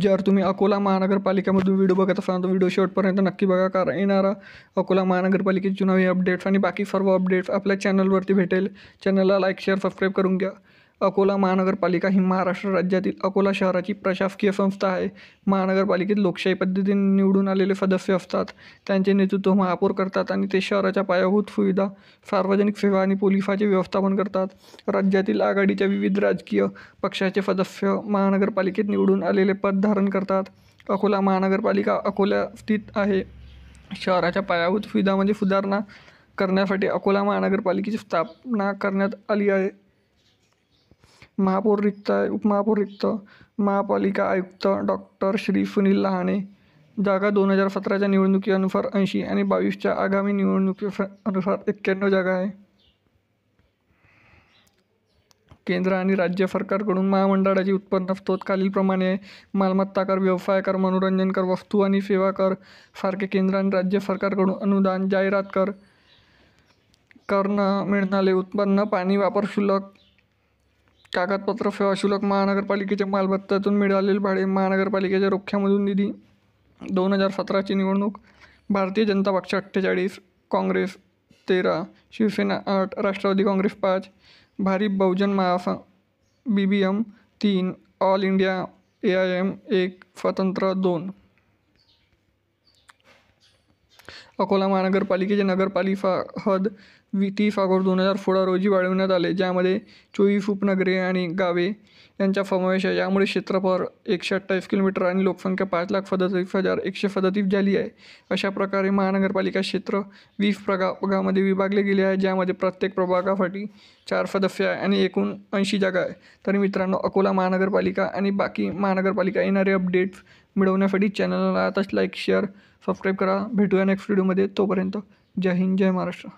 जर तुम्ही अकोला महानगरपालिकेमधून व्हिडिओ बघत असाल तर व्हिडिओ शेवटपर्यंत नक्की बघा, कारण येणारा अकोला महानगरपालिकेची चुनावी अपडेट्स आणि बाकी सर्व अपडेट्स आपल्या चॅनलवरती भेटेल. चॅनलला लाईक, शेअर, सबस्क्राईब करून घ्या. अकोला महानगरपालिका ही महाराष्ट्र राज्यातील अकोला शहराची प्रशासकीय संस्था आहे. महानगरपालिकेत लोकशाही पद्धतीने निवडून आलेले सदस्य असतात. त्यांचे नेतृत्व महापौर करतात आणि ते शहराच्या पायाभूत सुविधा, सार्वजनिक सेवा आणि पोलिसाचे व्यवस्थापन करतात. राज्यातील आघाडीच्या विविध राजकीय पक्षाचे सदस्य महानगरपालिकेत निवडून आलेले पद धारण करतात. अकोला महानगरपालिका अकोला स्थित आहे. शहराच्या पायाभूत सुविधांमध्ये सुधारणा करण्यासाठी अकोला महानगरपालिकेची स्थापना करण्यात आली आहे. महापौर रिक्त आहे. उपमहापौर रिक्त. महापालिका आयुक्त डॉक्टर श्री सुनील लहाने. जागा 2017च्या निवडणुकीनुसार 80 आणि 22च्या आगामी निवडणुकीनुसार 91 जागा आहे. केंद्र आणि राज्य सरकारकडून महामंडळाची उत्पन्न स्त्रोत खालीलप्रमाणे आहे. मालमत्ता कर, व्यवसाय कर, मनोरंजन कर, वस्तू आणि सेवा कर सारखे केंद्र आणि राज्य सरकारकडून अनुदान, जाहिरात कर, कर न मिळणारे उत्पन्न, पाणी वापर शुल्क, कागदपत्र सेवा शुल्क, महानगरपालिकेच्या मालमत्तेतून मिळालेले भाडे, महानगरपालिकेच्या रोख्यामधून निधी. 2017ची निवडणूक. भारतीय जनता पक्ष 48, काँग्रेस 13, शिवसेना 8, राष्ट्रवादी काँग्रेस 5, भारिप बहुजन महासंघ BBM 3, ऑल इंडिया AIM 1, स्वतंत्र 2. अकोला महानगरपालिकेचे नगरपालिका हद 30 ऑगस्ट 2016 रोजी वाढवण्यात आले, ज्यामध्ये 24 उपनगरे आणि गावे यांचा समावेश आहे. यामुळे क्षेत्रफळ 128 किलोमीटर आणि लोकसंख्या 5,37,137 झाली आहे. अशा प्रकारे महानगरपालिका क्षेत्र 20 प्रभागामध्ये विभागले गेले आहे, ज्यामध्ये प्रत्येक प्रभागासाठी 4 सदस्य आहे आणि एकूण 80 जागा आहे. तर मित्रांनो, अकोला महानगरपालिका आणि बाकी महानगरपालिका येणारे अपडेट्स मिळवण्यासाठी चॅनलला आताच लाईक, शेअर, सबस्क्राईब करा. भेटूया नेक्स्ट व्हिडिओमध्ये. तोपर्यंत जय हिंद, जय महाराष्ट्र.